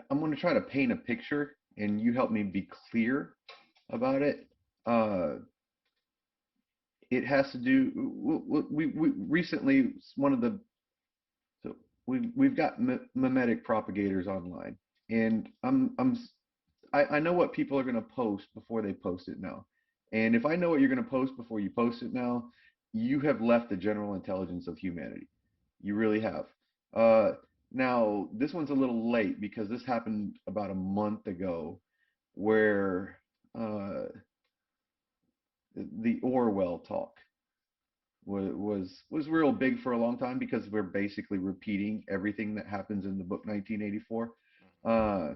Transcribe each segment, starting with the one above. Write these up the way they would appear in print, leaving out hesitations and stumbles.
I'm going to try to paint a picture, and you help me be clear about it. Uh, it has to do. We recently one of the so we've got memetic propagators online, and I know what people are going to post before they post it now. And if I know what you're going to post before you post it now, you have left the general intelligence of humanity. You really have. Uh, Now, this one's a little late because this happened about a month ago, where uh, the Orwell talk was real big for a long time because we're basically repeating everything that happens in the book 1984. Uh,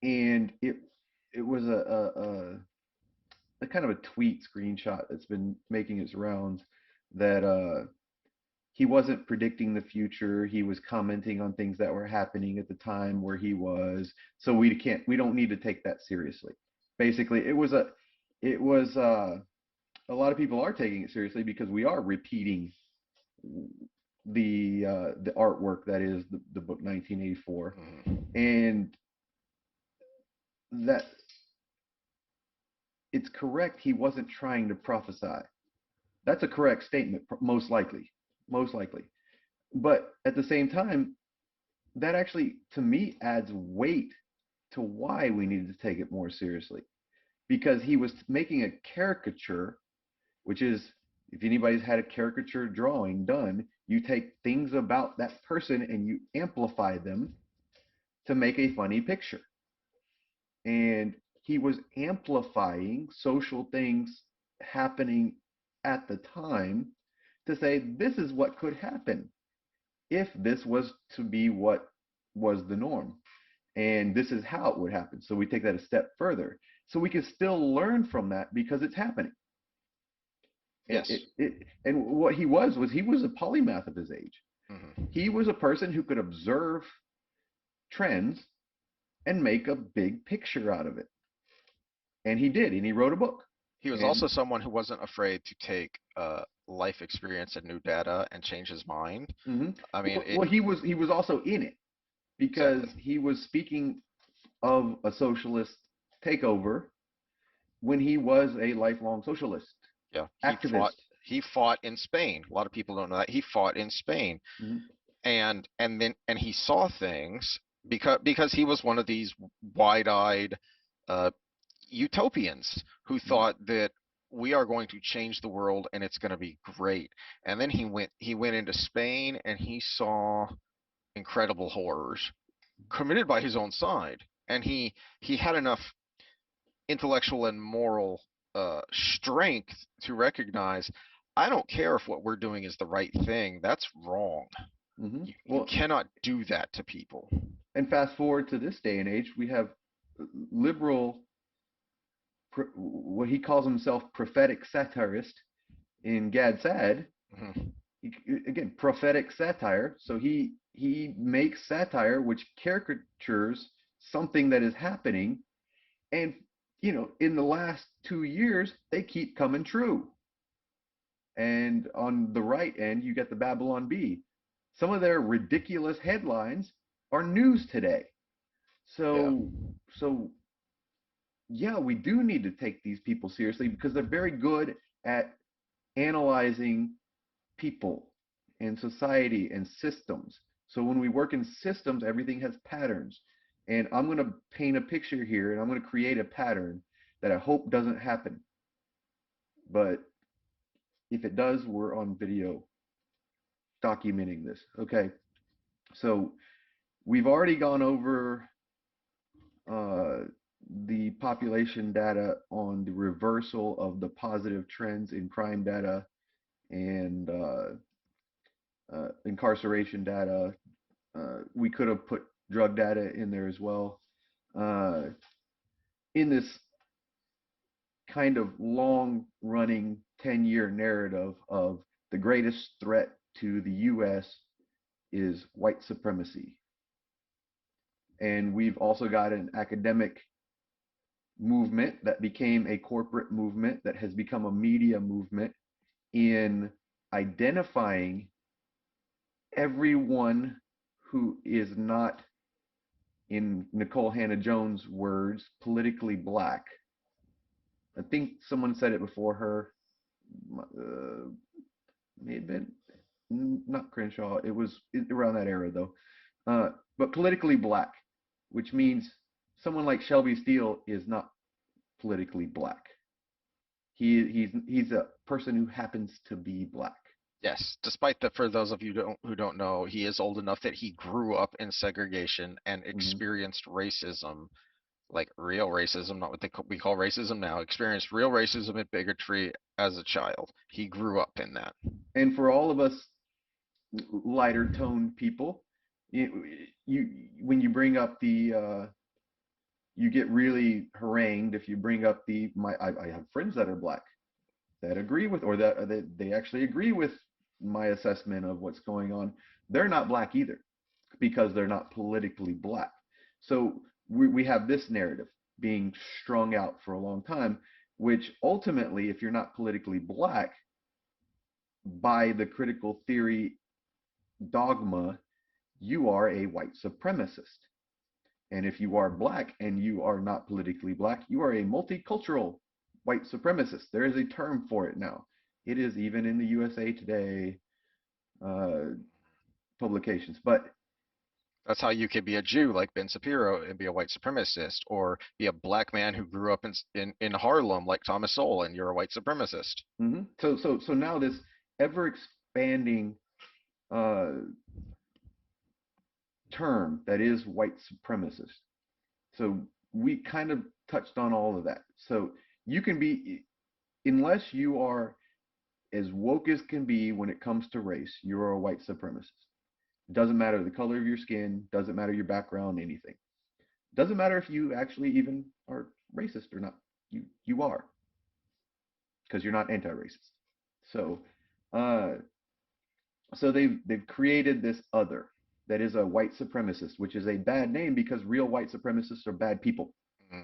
and it was a kind of a tweet screenshot that's been making its rounds that he wasn't predicting the future. He was commenting on things that were happening at the time where he was. So we don't need to take that seriously. Basically, it was a lot of people are taking it seriously because we are repeating the artwork that is the book 1984, and that it's correct. He wasn't trying to prophesy. That's a correct statement, most likely, most likely. But at the same time, that actually, to me, adds weight to why we needed to take it more seriously. Because he was making a caricature, which is, if anybody's had a caricature drawing done, you take things about that person and you amplify them to make a funny picture. And he was amplifying social things happening at the time to say this is what could happen if this was to be what was the norm, and this is how it would happen. So we take that a step further so we can still learn from that because it's happening. Yes. And what he was a polymath of his age. Hmm. He was a person who could observe trends and make a big picture out of it, and he did, and he wrote a book. He was And also someone who wasn't afraid to take life experience and new data and change his mind. mhm. I mean, Well, he was also in it because exactly. he was speaking of a socialist takeover when he was a lifelong socialist Yeah, activist. he fought in Spain. A lot of people don't know that he fought in Spain, Mhm. and he saw things because he was one of these wide-eyed uh, utopians who Mhm. thought that we are going to change the world and it's going to be great. And then he went into Spain and he saw incredible horrors committed by his own side, and he had enough intellectual and moral strength to recognize I don't care if what we're doing is the right thing. That's wrong. You Well, cannot do that to people. and fast forward to this day and age, we have liberal, what he calls himself, prophetic satirist in Gad Sad. Mhm. Again, prophetic satire. So he makes satire which caricatures something that is happening, and in the last 2 years they keep coming true. And on the right end, you get the Babylon Bee. Some of their ridiculous headlines are news today. Yeah. So yeah, we do need to take these people seriously because they're very good at analyzing people and society and systems. So when we work in systems, everything has patterns. And I'm going to paint a picture here and I'm going to create a pattern that I hope doesn't happen. But if it does, we're on video documenting this. Okay. So we've already gone over uh, the population data on the reversal of the positive trends in crime data and incarceration data. We could have put drug data in there as well. Uh, in this kind of long running 10-year narrative of the greatest threat to the US is white supremacy. And we've also got an academic movement that became a corporate movement that has become a media movement in identifying everyone who is not in Nicole Hannah Jones' words, politically black. I think someone said it before her. Uh, may have been not Crenshaw. It was around that era though. But politically black, which means someone like Shelby Steele is not politically black. He's a person who happens to be black. Yes, despite that, for those of you who don't know, he is old enough that he grew up in segregation and Hmm. experienced racism, like real racism, not what we call racism now, experienced real racism and bigotry as a child. He grew up in that. And for all of us lighter toned people, you when you bring up the you get really harangued if you bring up I have friends that are black that agree with or that they actually agree with my assessment of what's going on. They're not black either because they're not politically black. So we have this narrative being strung out for a long time, which ultimately, if you're not politically black, by the critical theory dogma, you are a white supremacist. And if you are black and you are not politically black, you are a multicultural white supremacist. There is a term for it now. It is even in the USA Today uh, publications. But That's how you could be a Jew like Ben Shapiro and be a white supremacist, or be a black man who grew up in Harlem like Thomas Sowell and you're a white supremacist. so now this ever expanding uh, term that is white supremacist. So we kind of touched on all of that. So you can be, unless you are as woke as can be when it comes to race, you're a white supremacist. Doesn't matter the color of your skin, doesn't matter your background, anything. Doesn't matter if you actually even are racist or not. You are because you're not anti-racist. So uh, so they've created this other that is a white supremacist, which is a bad name because real white supremacists are bad people, Mm,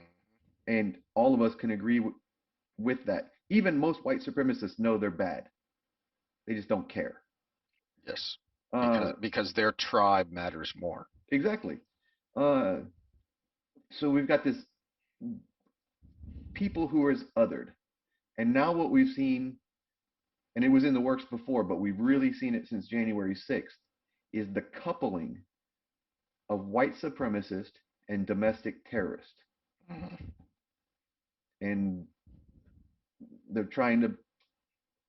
and all of us can agree with that. Even most white supremacists know they're bad. They just don't care. yes, Uh, because their tribe matters more. exactly. Uh, so we've got this people who are othered, and now what we've seen, and it was in the works before, but we've really seen it since January 6th, is the coupling of white supremacist and domestic terrorist. Mhm. And they're trying to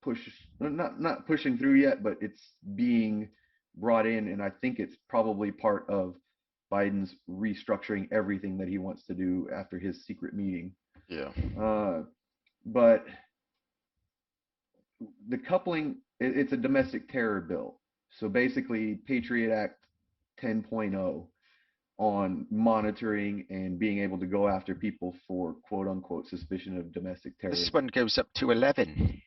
push, not pushing through yet, but it's being brought in, and I think it's probably part of Biden's restructuring everything that he wants to do after his secret meeting. Yeah. Uh, but the coupling, it's a domestic terror bill. So basically, Patriot Act 10.0 on monitoring and being able to go after people for quote unquote suspicion of domestic This terrorism. one goes up to 11.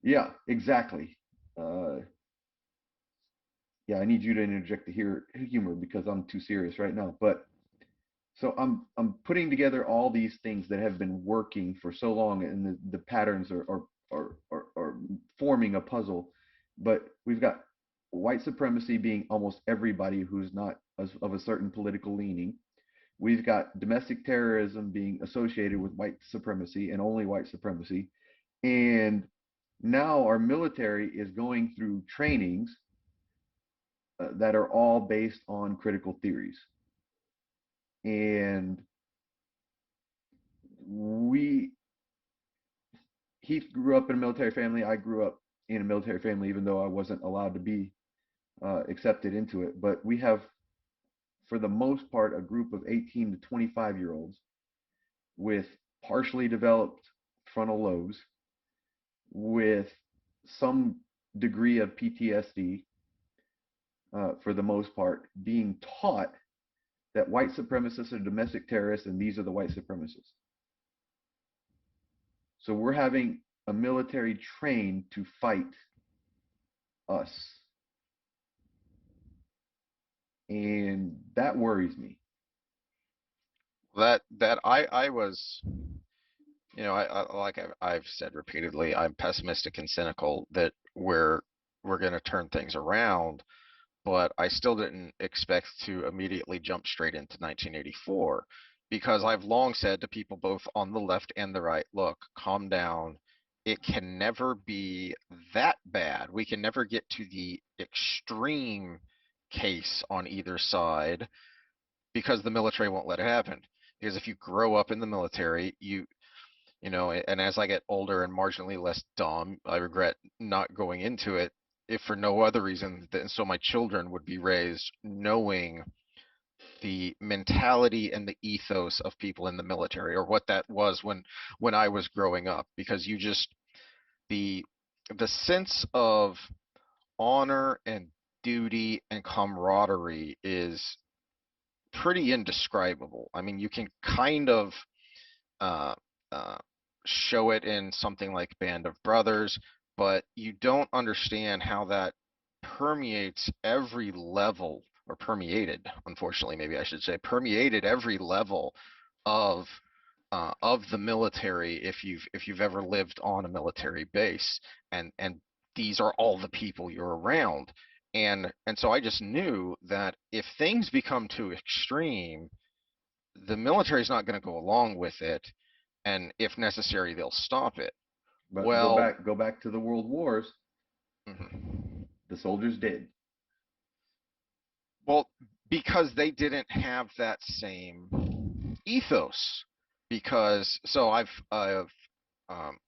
Yeah, exactly. Yeah, I need you to interject the humor because I'm too serious right now. But so I'm putting together all these things that have been working for so long, and the patterns are forming a puzzle. But we've got white supremacy being almost everybody who's not of a certain political leaning. We've got domestic terrorism being associated with white supremacy and only white supremacy. And now our military is going through trainings that are all based on critical theories. And we, Heath grew up in a military family. I grew up in a military family, even though I wasn't allowed to be accepted into it. But we have, for the most part, a group of 18 to 25-year-olds with partially developed frontal lobes, with some degree of PTSD, for the most part, being taught that white supremacists are domestic terrorists and these are the white supremacists. So we're having a military trained to fight us. And that worries me. That I was, like I've said repeatedly, I'm pessimistic and cynical that we're going to turn things around. but I still didn't expect to immediately jump straight into 1984 because I've long said to people both on the left and the right, look, calm down. It can never be that bad. We can never get to the extreme case on either side because the military won't let it happen. Because if you grow up in the military, and as I get older and marginally less dumb, I regret not going into it, if for no other reason than so my children would be raised knowing the mentality and the ethos of people in the military, or what that was when I was growing up, because you just the the sense of honor and duty and camaraderie is pretty indescribable. I mean, you can kind of uh, uh, show it in something like Band of Brothers, but you don't understand how that permeates every level, or permeated, unfortunately, maybe I should say, permeated every level of of the military if you've ever lived on a military base, and these are all the people you're around. And so I just knew that if things become too extreme, the military's not going to go along with it, and if necessary, they'll stop it. But Well, go back to the world wars. mhm. The soldiers did. Well, because they didn't have that same ethos. Because so um,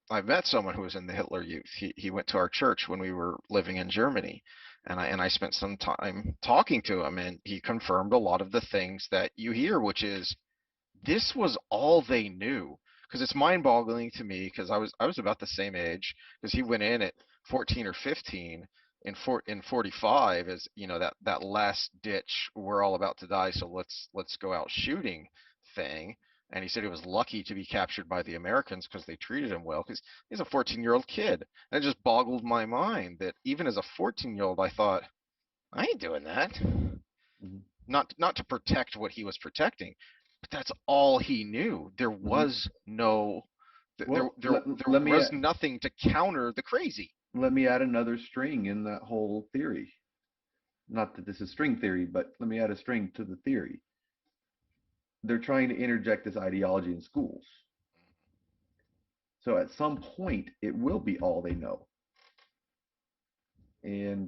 I've met someone who was in the Hitler Youth. He went to our church when we were living in Germany, and I spent some time talking to him, and he confirmed a lot of the things that you hear, which is this was all they knew. Because it's mind-boggling to me, because I was about the same age, because he went in at 14 or 15 in 45, as that last ditch, we're all about to die, so let's go out shooting thing. And he said he was lucky to be captured by the Americans because they treated him well, because he's a 14-year-old kid. And it just boggled my mind that even as a 14-year-old, I thought, I ain't doing that. Hmm. Not to protect what he was protecting, but that's all he knew. There Hmm. was no Well, there was nothing to counter the crazy. let me add another string in that whole theory. Not that this is string theory, but let me add a string to the theory. They're trying to interject this ideology in schools. So at some point, it will be all they know. And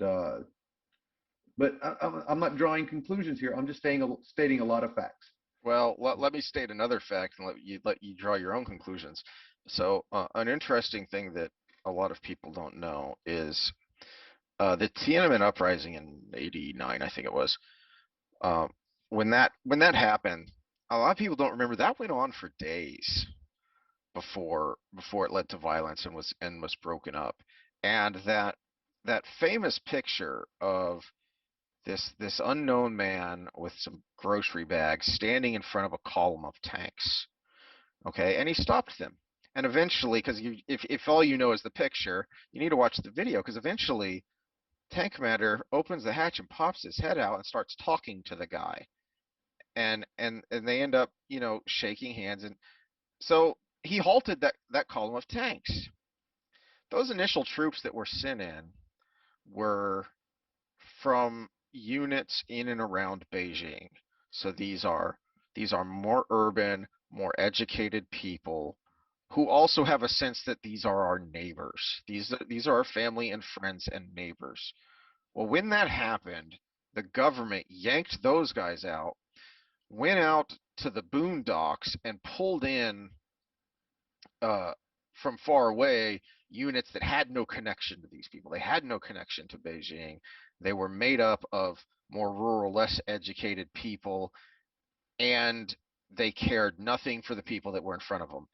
but I'm not drawing conclusions here. I'm just stating a lot of facts. Well, let me state another fact and let you draw your own conclusions. So, an interesting thing that a lot of people don't know is the Tiananmen uprising in '89, I think it was. Um, when that happened, a lot of people don't remember that went on for days before it led to violence and was broken up. And that famous picture of this unknown man with some grocery bags standing in front of a column of tanks. Okay, and he stopped them. And eventually, because if all you know is the picture, you need to watch the video, because eventually tank commander opens the hatch and pops his head out and starts talking to the guy, and they end up shaking hands. And so he halted that column of tanks. Those initial troops that were sent in were from units in and around Beijing. So these are more urban, more educated people who also have a sense that these are our neighbors. These are our family and friends and neighbors. Well, when that happened, the government yanked those guys out, went out to the boondocks and pulled in uh, from far away units that had no connection to these people. They had no connection to Beijing. They were made up of more rural, less educated people, and they cared nothing for the people that were in front of them.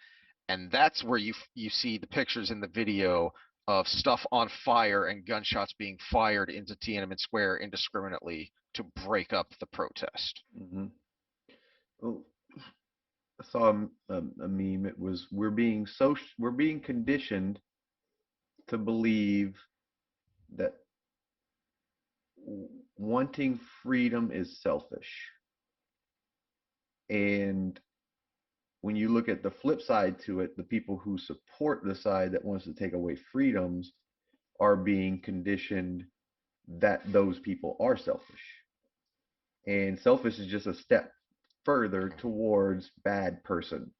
And that's where you see the pictures in the video of stuff on fire and gunshots being fired into Tiananmen Square indiscriminately to break up the protest. Hmm. Oh, I saw a meme. It was we're being conditioned to believe that wanting freedom is selfish. And when you look at the flip side to it, the people who support the side that wants to take away freedoms are being conditioned that those people are selfish. And selfish is just a step further towards bad person.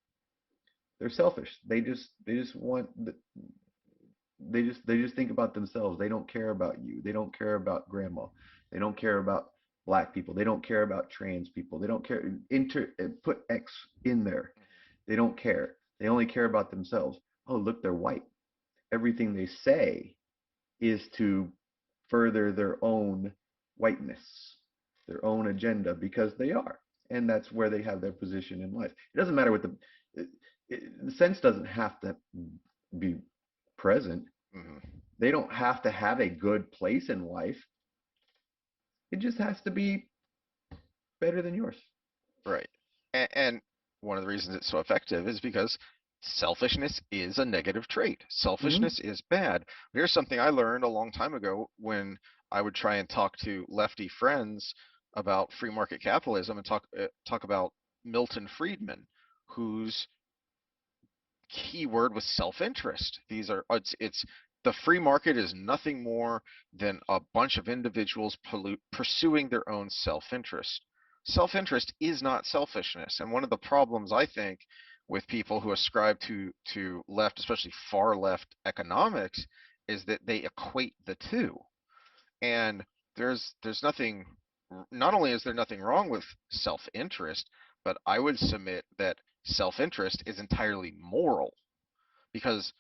They're selfish. They just want they just think about themselves. They don't care about you. They don't care about grandma. They don't care about black people. They don't care about trans people. They don't care. Put X in there. They don't care. They only care about themselves. Oh, look, they're white. Everything they say is to further their own whiteness, their own agenda, because they are, and that's where they have their position in life. It doesn't matter what the sense doesn't have to be present. Hmm. They don't have to have a good place in life. It just has to be better than yours. Right. And one of the reasons it's so effective is because selfishness is a negative trait. Mm-hmm. Selfishness is bad. Here's something I learned a long time ago when I would try and talk to lefty friends about free market capitalism and talk about Milton Friedman, whose key word was self-interest. These are it's the free market is nothing more than a bunch of individuals pursuing their own self-interest. Self-interest is not selfishness, and one of the problems I think with people who ascribe to left, especially far left economics, is that they equate the two. And there's nothing, not only is there nothing wrong with self-interest, but I would submit that self-interest is entirely moral because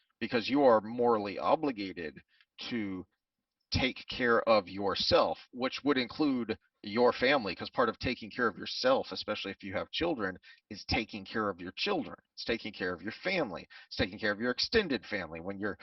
you are morally obligated to take care of yourself, which would include your family, because part of taking care of yourself, especially if you have children, is taking care of your children. It's taking care of your family. It's taking care of your extended family. When your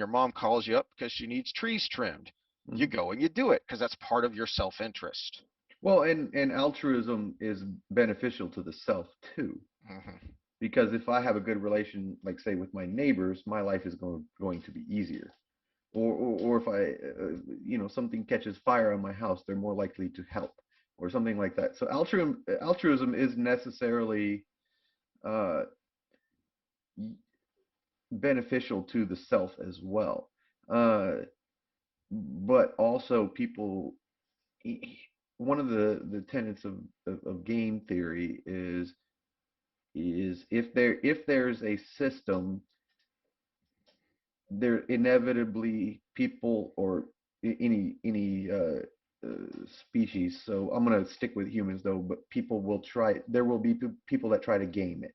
mom calls you up because she needs trees trimmed, you Mm-hmm. go and you do it because that's part of your self-interest. Well, and altruism is beneficial to the self too, Hmm. because if I have a good relation, like say with my neighbors, my life is going to be easier. Or if something catches fire on my house, they're more likely to help, or something like that. So altruism is necessarily uh, beneficial to the self as well. Uh, but also people, one of the tenets of game theory is if there's a system, there inevitably people or any species. So I'm going to stick with humans though, but people will try. There will be people that try to game it,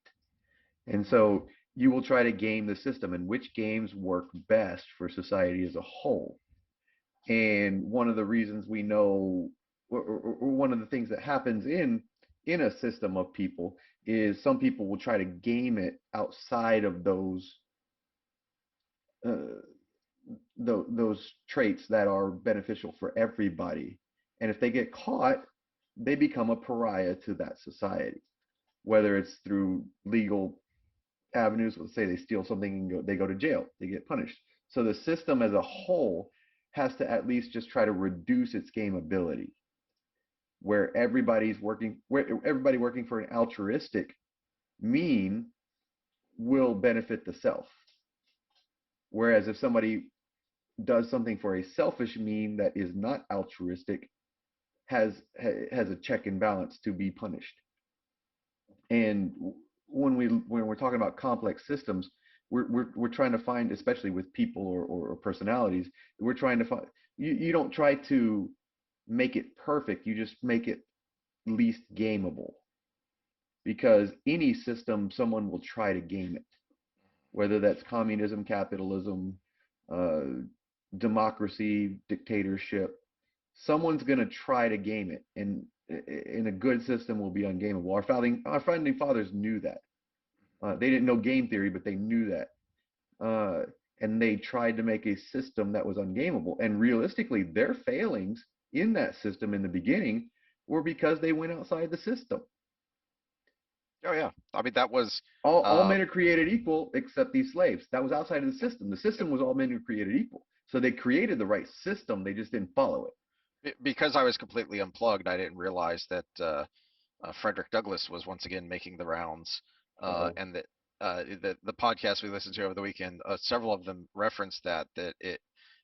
and so you will try to game the system and which games work best for society as a whole. And one of the reasons we know, or one of the things that happens in a system of people is some people will try to game it outside of uh, those traits that are beneficial for everybody. And if they get caught, they become a pariah to that society, whether it's through legal avenues. Let's say they steal something and they go to jail, they get punished. So the system as a whole has to at least just try to reduce its gameability, where everybody working for an altruistic mean will benefit the self. Whereas if somebody does something for a selfish mean that is not altruistic, has a check and balance to be punished. And when we're talking about complex systems, we're trying to find, especially with people or personalities, we're trying to find. You don't try to make it perfect. You just make it least gameable, because any system someone will try to game it, whether that's communism, capitalism, uh, democracy, dictatorship. Someone's going to try to game it, and in a good system will be ungameable. Our founding fathers knew that. They didn't know game theory, but they knew that, uh, and they tried to make a system that was ungameable. And realistically, their failings in that system in the beginning were because they went outside the system. Oh yeah, I mean that was All uh, men are created equal except these slaves. That was outside of the system. The yep. system was all men are created equal. So they created the right system. They just didn't follow it. Because I was completely unplugged, I didn't realize that Frederick Douglass was once again making the rounds, Uh-oh. and that the podcast we listened to over the weekend, several of them referenced that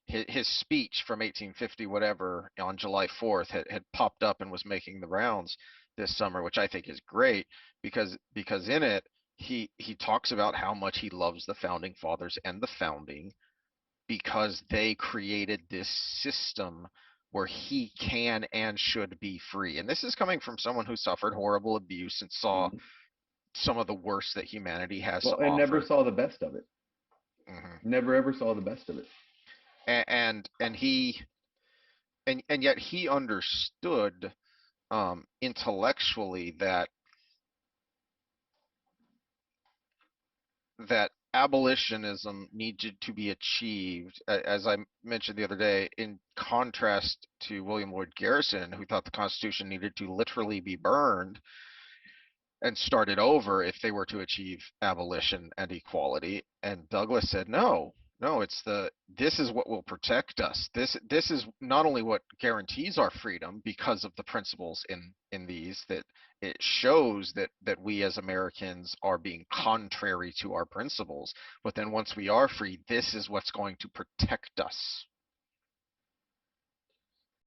his speech from 1850 whatever on July 4th had popped up and was making the rounds this summer, which I think is great because in it he talks about how much he loves the founding fathers and the founding because they created this system where he can and should be free. And this is coming from someone who suffered horrible abuse and saw Mhm. some of the worst that humanity has to Well, and never offer. saw the best of it. Hmm. Never ever saw the best of it. And he and yet he understood intellectually that abolitionism needed to be achieved, as I mentioned the other day, in contrast to William Lloyd Garrison, who thought the Constitution needed to literally be burned and started over if they were to achieve abolition and equality. And Douglas said, no, no, this is what will protect us. This is not only what guarantees our freedom because of the principles in these that it shows that we as Americans are being contrary to our principles, but then once we are free, this is what's going to protect us.